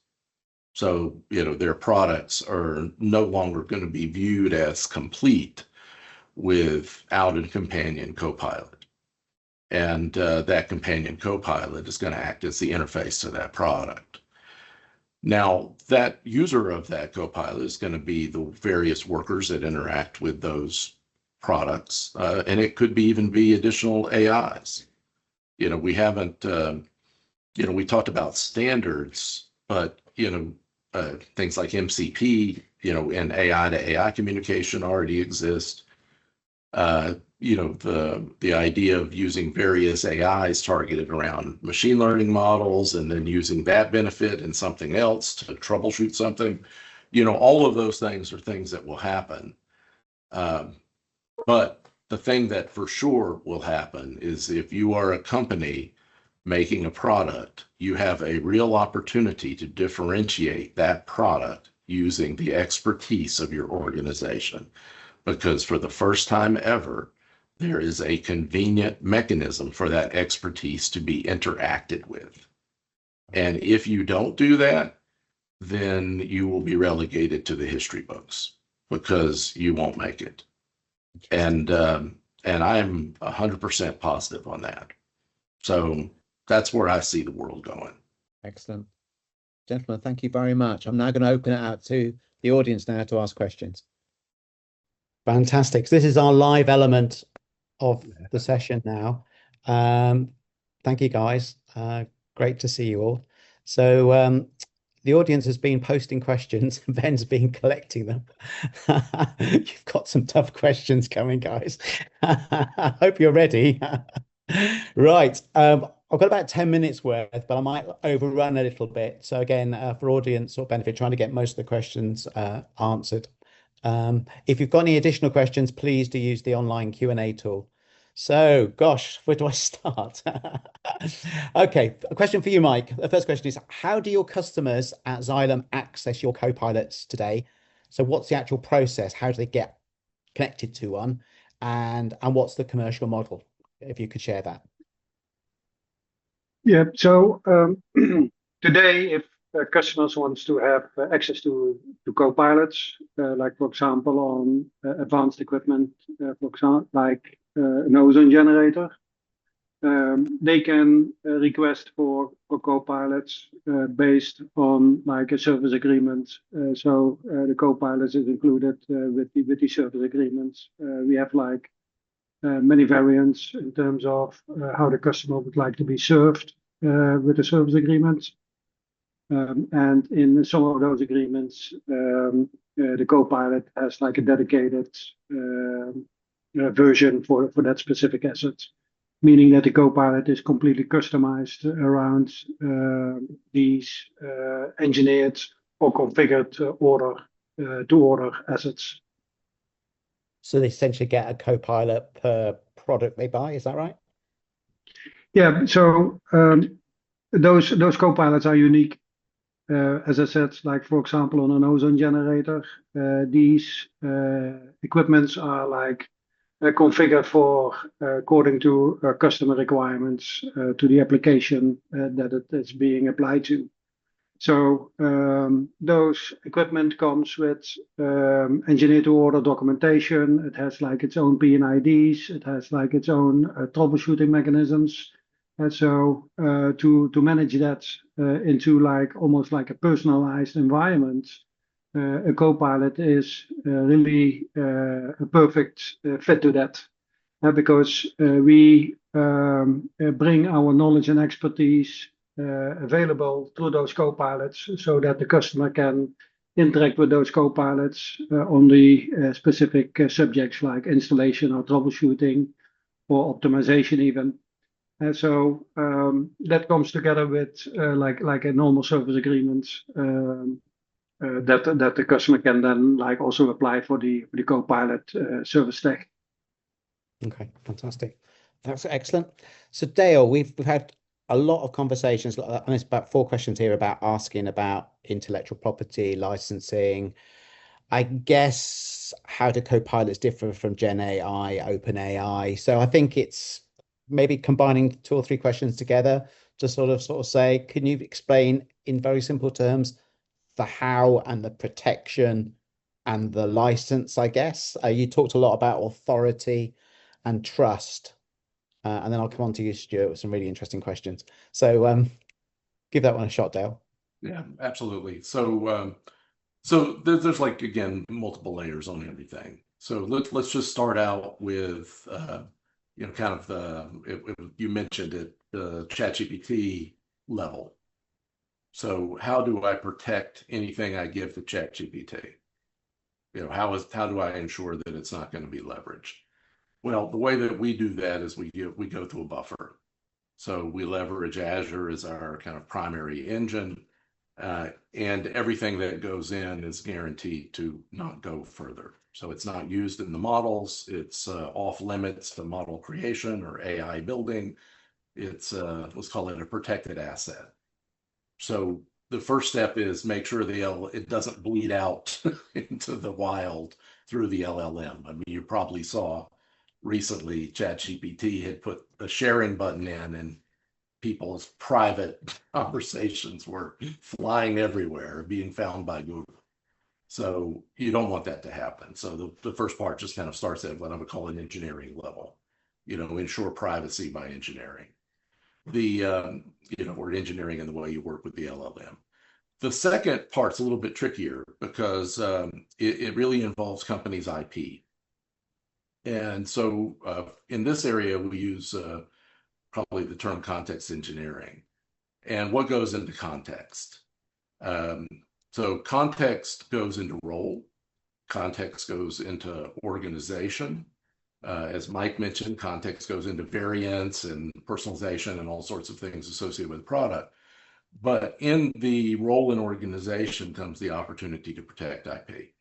[SPEAKER 5] So, their products are no longer going to be viewed as complete without a companion copilot. And that companion copilot is going to act as the interface to that product. Now, that user of that copilot is going to be the various workers that interact with those products. And it could even be additional AIs. We haven't, we talked about standards, but, things like MCP, and AI to AI communication already exist. The idea of using various AIs targeted around machine learning models and then using that benefit in something else to troubleshoot something, all of those things are things that will happen. But the thing that for sure will happen is if you are a company making a product, you have a real opportunity to differentiate that product using the expertise of your organization. Because for the first time ever, there is a convenient mechanism for that expertise to be interacted with. And if you don't do that, then you will be relegated to the history books because you won't make it. And I'm 100% positive on that. So that's where I see the world going.
[SPEAKER 2] Excellent. Gentlemen, thank you very much. I'm now going to open it out to the audience now to ask questions. Fantastic. So this is our live element of the session now. Thank you, guys. Great to see you all. So the audience has been posting questions. Ben's been collecting them. You've got some tough questions coming, guys. I hope you're ready. Right. I've got about 10 minutes worth, but I might overrun a little bit. So again, for audience or benefit, trying to get most of the questions answered. If you've got any additional questions, please do use the online Q&A tool. So, gosh, where do I start? Okay, a question for you, Mike. The first question is, how do your customers at Xylem access your copilots today? So what's the actual process? How do they get connected to one? And what's the commercial model? If you could share that.
[SPEAKER 3] Yeah, so today, if customers want to have access to copilots, like for example on advanced equipment, for example, like an ozone generator, they can request for copilots based on like a service agreement. So the copilots is included with the service agreements. We have like many variants in terms of how the customer would like to be served with the service agreements. And in some of those agreements, the Copilot has like a dedicated version for that specific asset, meaning that the Copilot is completely customized around these engineered or configured order assets.
[SPEAKER 2] So they essentially get a Copilot per product they buy, is that right?
[SPEAKER 3] Yeah, so those copilots are unique. As I said, like for example, on an ozone generator, these equipments are like configured for according to customer requirements to the application that it is being applied to. So those equipment comes with engineer to order documentation. It has like its own P&IDs. It has like its own troubleshooting mechanisms. And so to manage that into like almost like a personalized environment, a Copilot is really a perfect fit to that. Because we bring our knowledge and expertise available through those copilots so that the customer can interact with those copilots on the specific subjects like installation or troubleshooting or optimization even. And so that comes together with like a normal service agreement that the customer can then like also apply for the Copilot service stack.
[SPEAKER 2] Okay, fantastic. That's excellent. So Dale, we've had a lot of conversations, and there's about 4 questions here about asking about intellectual property, licensing. I guess how do copilots differ from Gen AI, Open AI? So I think it's maybe combining 2 or 3 questions together to sort of say, can you explain in very simple terms the how and the protection and the license, I guess? You talked a lot about authority and trust. And then I'll come on to you, Stuart, with some really interesting questions. So give that one a shot, Dale.
[SPEAKER 5] Yeah, absolutely. So there's like, again, multiple layers on everything. So let's just start out with, kind of you mentioned it, the ChatGPT level. So how do I protect anything I give to ChatGPT? How do I ensure that it's not going to be leveraged? Well, the way that we do that is we go through a buffer. So we leverage Azure as our kind of primary engine, and everything that goes in is guaranteed to not go further. So it's not used in the models. It's off limits to model creation or AI building. It's let's call it a protected asset. So the first step is make sure it doesn't bleed out into the wild through the LLM. I mean, you probably saw recently ChatGPT had put the sharing button in, and people's private conversations were flying everywhere, being found by Google. So you don't want that to happen. So the first part just kind of starts at what I would call an engineering level. Ensure privacy by engineering. Or engineering in the way you work with the LLM. The second part's a little bit trickier because it really involves companies' IP. And so in this area, we use probably the term context engineering. And what goes into context? So context goes into role, context goes into organization. As Mike mentioned, context goes into variance and personalization and all sorts of things associated with product. But in the role in organization comes the opportunity to protect IP.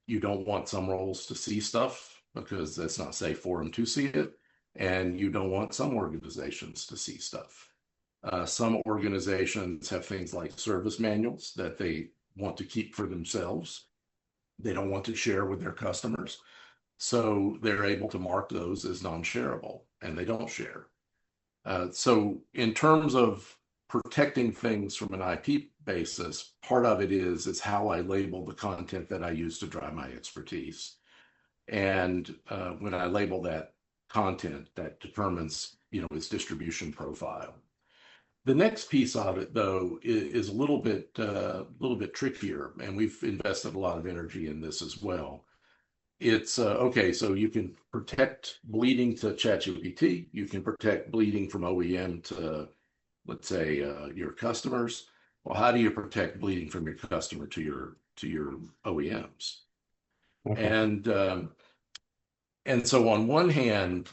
[SPEAKER 5] You don't want some roles to see stuff because that's not safe for them to see it. And you don't want some organizations to see stuff. Some organizations have things like service manuals that they want to keep for themselves. They don't want to share with their customers. So they're able to mark those as non-shareable, and they don't share. So in terms of protecting things from an IP basis, part of it is how I label the content that I use to drive my expertise. And when I label that content, that determines, its distribution profile. The next piece of it, though, is a little bit trickier, and we've invested a lot of energy in this as well. It's okay, so you can protect bleeding to ChatGPT, you can protect bleeding from OEM to, let's say, your customers. Well, how do you protect bleeding from your customer to your OEMs? Okay. And so on one hand,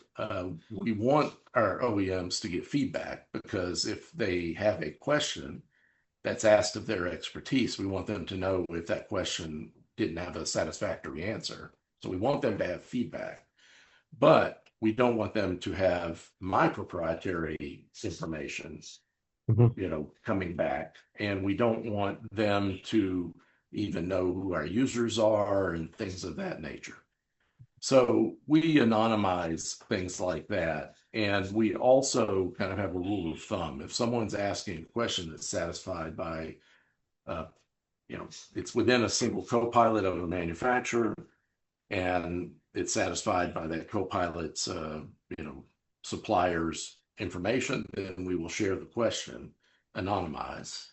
[SPEAKER 5] we want our OEMs to get feedback, because if they have a question that's asked of their expertise, we want them to know if that question didn't have a satisfactory answer. So we want them to have feedback, but we don't want them to have my proprietary information, coming back. And we don't want them to even know who our users are and things of that nature. So we anonymize things like that. And we also kind of have a rule of thumb. If someone's asking a question that's satisfied by, it's within a single copilot of a manufacturer, and it's satisfied by that copilot's, supplier's information, then we will share the question anonymized.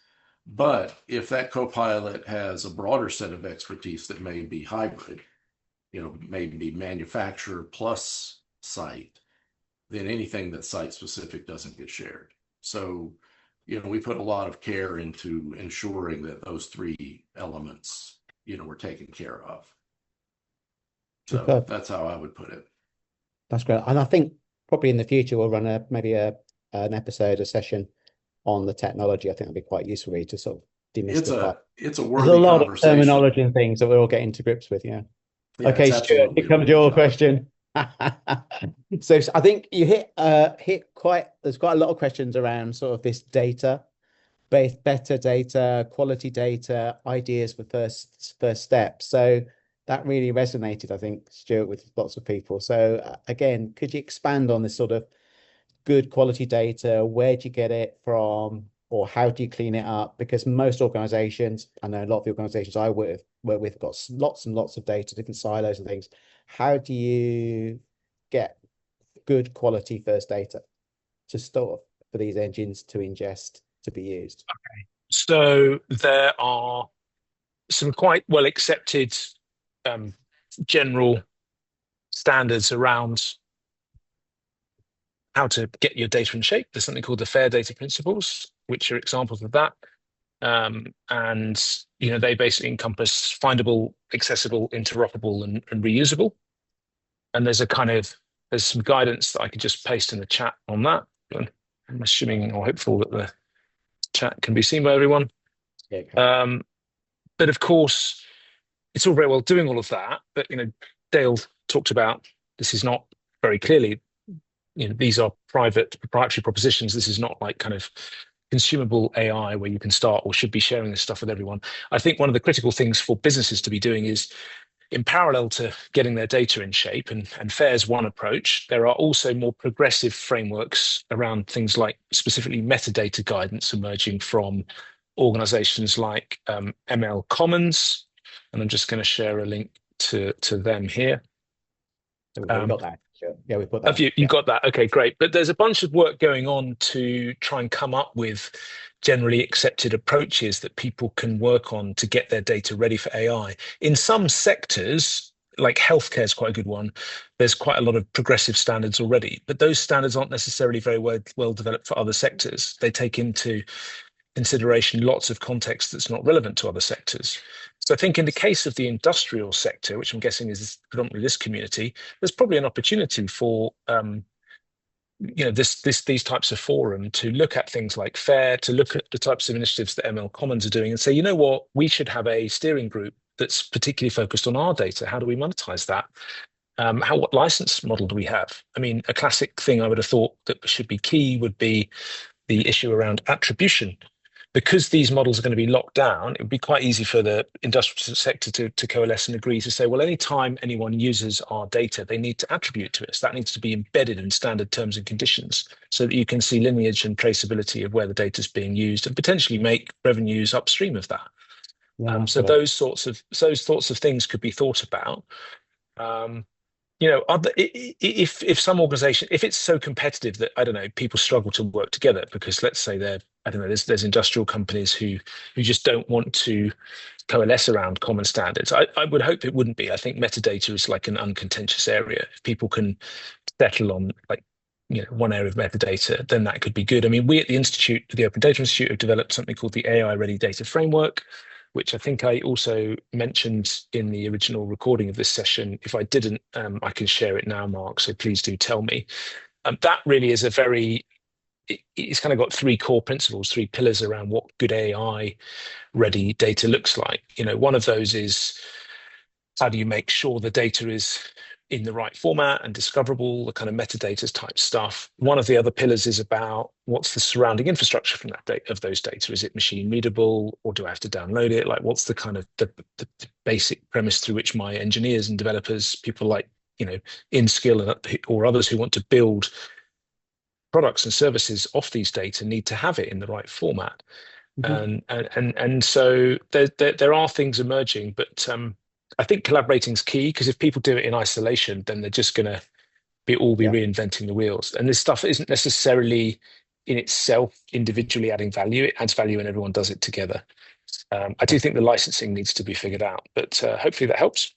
[SPEAKER 5] But if that copilot has a broader set of expertise that may be hybrid, maybe manufacturer plus site, then anything that's site specific doesn't get shared. So, we put a lot of care into ensuring that those three elements, were taken care of. So
[SPEAKER 2] Superb.
[SPEAKER 5] That's how I would put it.
[SPEAKER 2] That's great. And I think probably in the future we'll run a session on the technology. I think that'd be quite useful for you to sort of demystify.
[SPEAKER 5] It's a
[SPEAKER 2] There's
[SPEAKER 5] worthy
[SPEAKER 2] a lot of
[SPEAKER 5] conversation.
[SPEAKER 2] terminology and things that we're all getting to grips with. Yeah. Okay,
[SPEAKER 5] it's
[SPEAKER 2] Stuart, here comes your question. So I think you hit quite. There's quite a lot of questions around sort of this data, better data, quality data, ideas for first steps. So that really resonated, I think, Stuart, with lots of people. So again, could you expand on this sort of good quality data? Where do you get it from, or how do you clean it up? Because most organizations, I know a lot of the organizations I work with got lots and lots of data, different silos and things. How do you get good quality first data to store for these engines to ingest, to be used?
[SPEAKER 6] Okay. So there are some quite well accepted general standards around how to get your data in shape. There's something called the FAIR data principles, which are examples of that. And they basically encompass findable, accessible, interoperable, and reusable. And there's some guidance that I could just paste in the chat on that. I'm assuming or hopeful that the chat can be seen by everyone.
[SPEAKER 2] Yeah.
[SPEAKER 6] But of course, it's all very well doing all of that. But Dale talked about this is not very clearly. These are private proprietary propositions. This is not like kind of consumable AI where you can start or should be sharing this stuff with everyone. I think one of the critical things for businesses to be doing is, in parallel to getting their data in shape, and FAIR's one approach, there are also more progressive frameworks around things like specifically metadata guidance emerging from organizations like ML Commons. And I'm just going to share a link to them here.
[SPEAKER 2] We got that. Sure. Yeah, we put that.
[SPEAKER 6] You got that? Okay, great. But there's a bunch of work going on to try and come up with generally accepted approaches that people can work on to get their data ready for AI. In some sectors, like healthcare is quite a good one, there's quite a lot of progressive standards already, but those standards aren't necessarily very well developed for other sectors. They take into consideration lots of context that's not relevant to other sectors. So I think in the case of the industrial sector, which I'm guessing is predominantly this community, there's probably an opportunity for these types of forum to look at things like FAIR, to look at the types of initiatives that ML Commons are doing and say, you know what, we should have a steering group that's particularly focused on our data. How do we monetize that? What license model do we have? I mean, a classic thing I would have thought that should be key would be the issue around attribution. Because these models are going to be locked down, it would be quite easy for the industrial sector to coalesce and agree to say, well, anytime anyone uses our data, they need to attribute to us. That needs to be embedded in standard terms and conditions so that you can see lineage and traceability of where the data is being used and potentially make revenues upstream of that.
[SPEAKER 2] Yeah,
[SPEAKER 6] So those sorts of things could be thought about. If some organization, if it's so competitive that, I don't know, people struggle to work together because, let's say, there's industrial companies who just don't want to coalesce around common standards. I would hope it wouldn't be. I think metadata is like an uncontentious area. If people can settle on one area of metadata, then that could be good. I mean, we at the Open Data Institute, have developed something called the AI Ready Data Framework, which I think I also mentioned in the original recording of this session. If I didn't, I can share it now, Mark, so please do tell me. That really is it's kind of got three core principles, three pillars around what good AI-ready data looks like. One of those is, how do you make sure the data is in the right format and discoverable, the kind of metadata type stuff. One of the other pillars is about what's the surrounding infrastructure from of those data. Is it machine readable, or do I have to download it? Like, what's the kind of the basic premise through which my engineers and developers, people like InSkill or others who want to build products and services off these data need to have it in the right format. And so there are things emerging, but I think collaborating is key, because if people do it in isolation, then they're just going to be reinventing the wheels. And this stuff isn't necessarily in itself individually adding value. It adds value when everyone does it together. I do think the licensing needs to be figured out, but hopefully that helps.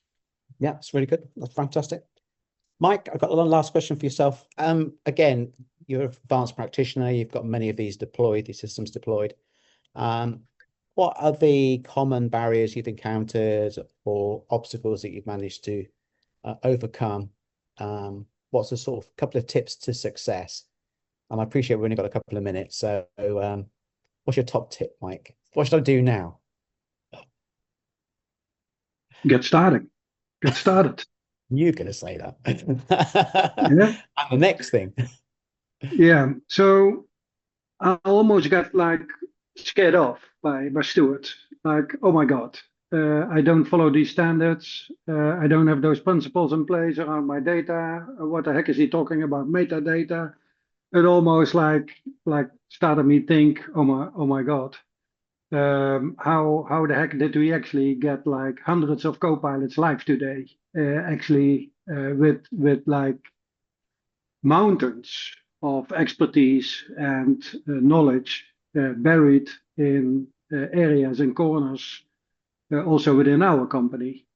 [SPEAKER 2] Yeah, it's really good. That's fantastic. Mike, I've got one last question for yourself. Again, you're an advanced practitioner. You've got many of these systems deployed. What are the common barriers you've encountered or obstacles that you've managed to overcome? What's the sort of couple of tips to success? And I appreciate we've only got a couple of minutes. So what's your top tip, Mike? What should I do now?
[SPEAKER 3] Get started.
[SPEAKER 2] You're going to say that.
[SPEAKER 3] Yeah.
[SPEAKER 2] And the next thing.
[SPEAKER 3] Yeah. So I almost got scared off by Stuart. Like, oh my God, I don't follow these standards. I don't have those principles in place around my data. What the heck is he talking about? Metadata. It almost like started me think, oh my God. How the heck did we actually get hundreds of copilots live today? With mountains of expertise and knowledge buried in areas and corners, also within our company.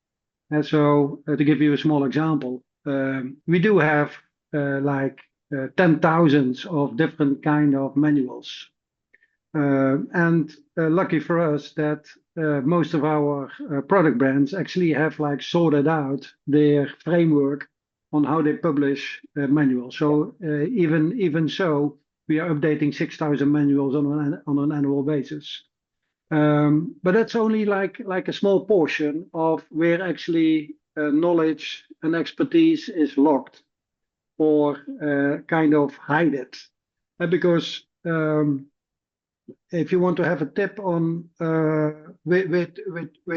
[SPEAKER 3] And so, to give you a small example, we do have 10,000 of different kind of manuals. And lucky for us that most of our product brands actually have sorted out their framework on how they publish manuals. So even so, we are updating 6,000 manuals on an annual basis. But that's only like a small portion of where actually knowledge and expertise is locked or kind of hide it. Because if you want to have a tip on where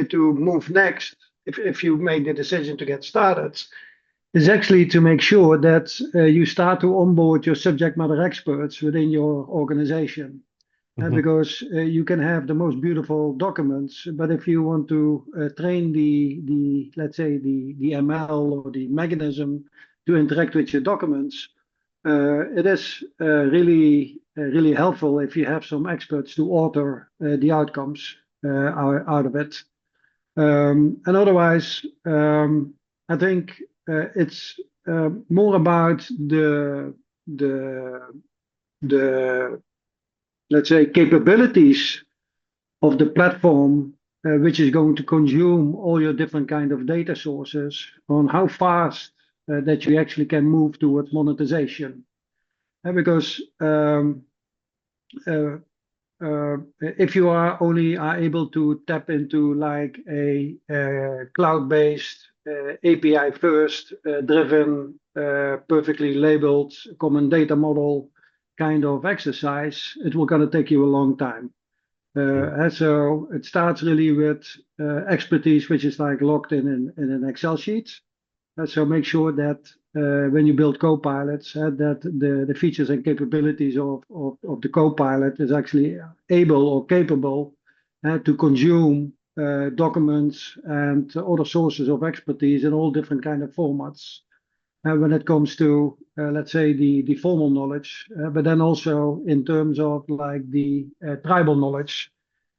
[SPEAKER 3] to move next, if you made the decision to get started, is actually to make sure that you start to onboard your subject matter experts within your organization. Because you can have the most beautiful documents, but if you want to train the let's say the ML or the mechanism to interact with your documents, it is really helpful if you have some experts to author the outcomes out of it. And otherwise, I think it's more about the let's say, capabilities of the platform, which is going to consume all your different kind of data sources, on how fast that you actually can move towards monetization. Because if you are only able to tap into like a cloud-based API first driven, perfectly labeled common data model kind of exercise, it will gonna take you a long time. And so it starts really with expertise, which is like locked in an Excel sheet. So make sure that when you build copilots, that the features and capabilities of the copilot is actually able or capable to consume documents and other sources of expertise in all different kind of formats. When it comes to, let's say, the formal knowledge, but then also in terms of like the tribal knowledge.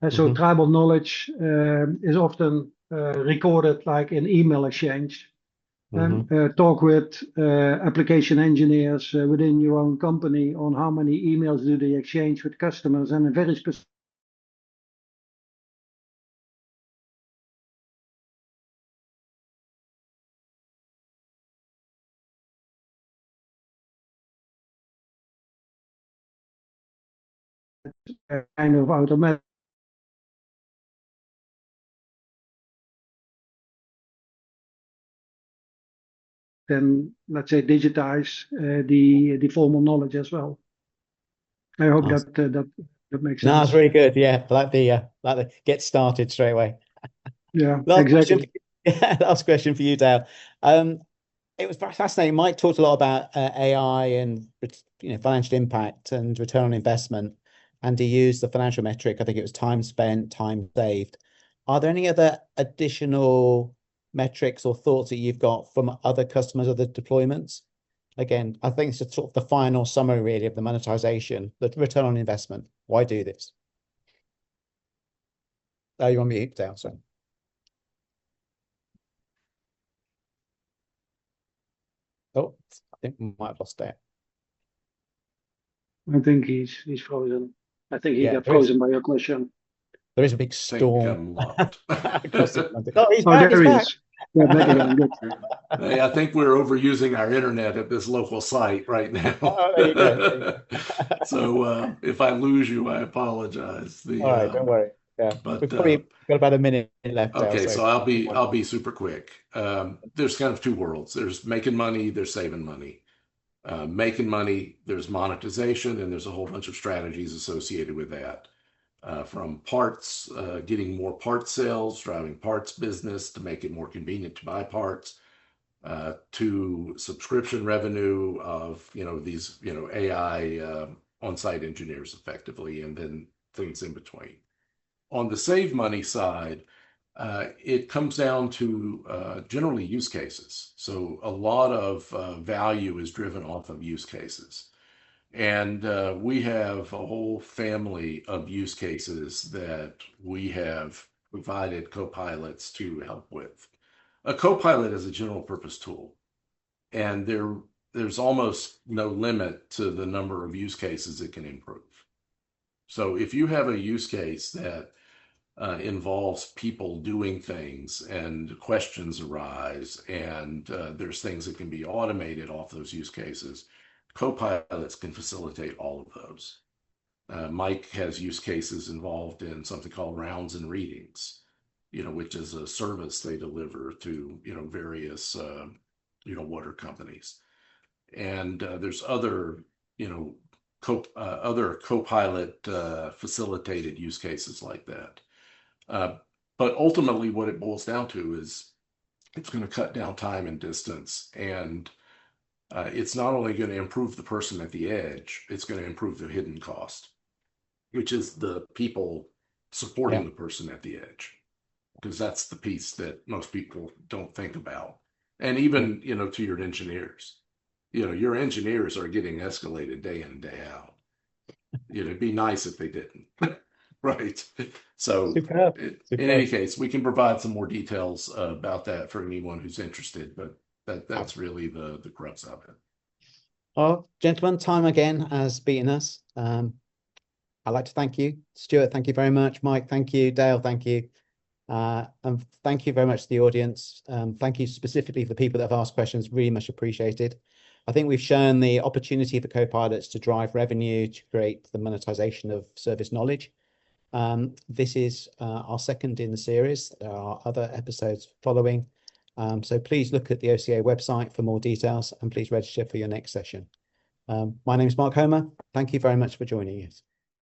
[SPEAKER 3] So tribal knowledge is often recorded like in email exchange. And talk with application engineers within your own company on how many emails do they exchange with customers, and a very specific kind of automatic. Then let's say digitize the formal knowledge as well. I hope
[SPEAKER 2] Awesome.
[SPEAKER 3] that makes
[SPEAKER 2] No,
[SPEAKER 3] sense.
[SPEAKER 2] it's really good. Yeah, like the get started straight away.
[SPEAKER 3] Yeah,
[SPEAKER 2] Last
[SPEAKER 3] exactly.
[SPEAKER 2] question, last question for you, Dale. It was fascinating. Mike talked a lot about AI and financial impact and return on investment, and he used the financial metric. I think it was time spent, time saved. Are there any other additional metrics or thoughts that you've got from other customers, other deployments? Again, I think it's sort of the final summary really of the monetization, the return on investment. Why do this? Oh, you want me to down, sorry. Oh, I think we might have lost that.
[SPEAKER 3] I think he's frozen. I think he got frozen by your question.
[SPEAKER 2] There is a big storm across the Atlantic. Oh, he's back.
[SPEAKER 3] There
[SPEAKER 2] he's
[SPEAKER 3] he
[SPEAKER 2] back.
[SPEAKER 3] is. Yeah, back again. Good.
[SPEAKER 5] Hey, I think we're overusing our internet at this local site right now.
[SPEAKER 2] Oh, there you go.
[SPEAKER 5] So if I lose you, I apologize.
[SPEAKER 2] All right, don't worry. Yeah,
[SPEAKER 5] but
[SPEAKER 2] we've probably got about a minute left.
[SPEAKER 5] Okay,
[SPEAKER 2] now,
[SPEAKER 5] so I'll be super quick. There's kind of two worlds. There's making money, there's saving money. Making money, there's monetization, and there's a whole bunch of strategies associated with that. From parts, getting more part sales, driving parts business to make it more convenient to buy parts, to subscription revenue of these AI on-site engineers effectively, and then things in between. On the save money side, it comes down to generally use cases. So a lot of value is driven off of use cases. And we have a whole family of use cases that we have provided copilots to help with. A copilot is a general purpose tool, and there's almost no limit to the number of use cases it can improve. So if you have a use case that involves people doing things and questions arise, and there's things that can be automated off those use cases, copilots can facilitate all of those. Mike has use cases involved in something called rounds and readings, which is a service they deliver to various water companies. And there's other other copilot facilitated use cases like that. But ultimately, what it boils down to is it's going to cut down time and distance, and it's not only going to improve the person at the edge, it's going to improve the hidden cost, which is the people supporting the person at the edge, because that's the piece that most people don't think about. And even, to your engineers, your engineers are getting escalated day in and day out. It'd be nice if they didn't. Right. So in any case, we can provide some more details about that for anyone who's interested, but that's really the crux of it.
[SPEAKER 2] Well, gentlemen, time again has beaten us. I'd like to thank you. Stuart, thank you very much. Mike, thank you. Dale, thank you. And thank you very much to the audience. Thank you specifically for the people that have asked questions, really much appreciated. I think we've shown the opportunity for co-pilots to drive revenue, to create the monetization of service knowledge. This is our second in the series. There are other episodes following. So please look at the OCA website for more details and please register for your next session. My name is Mark Homer. Thank you very much for joining us.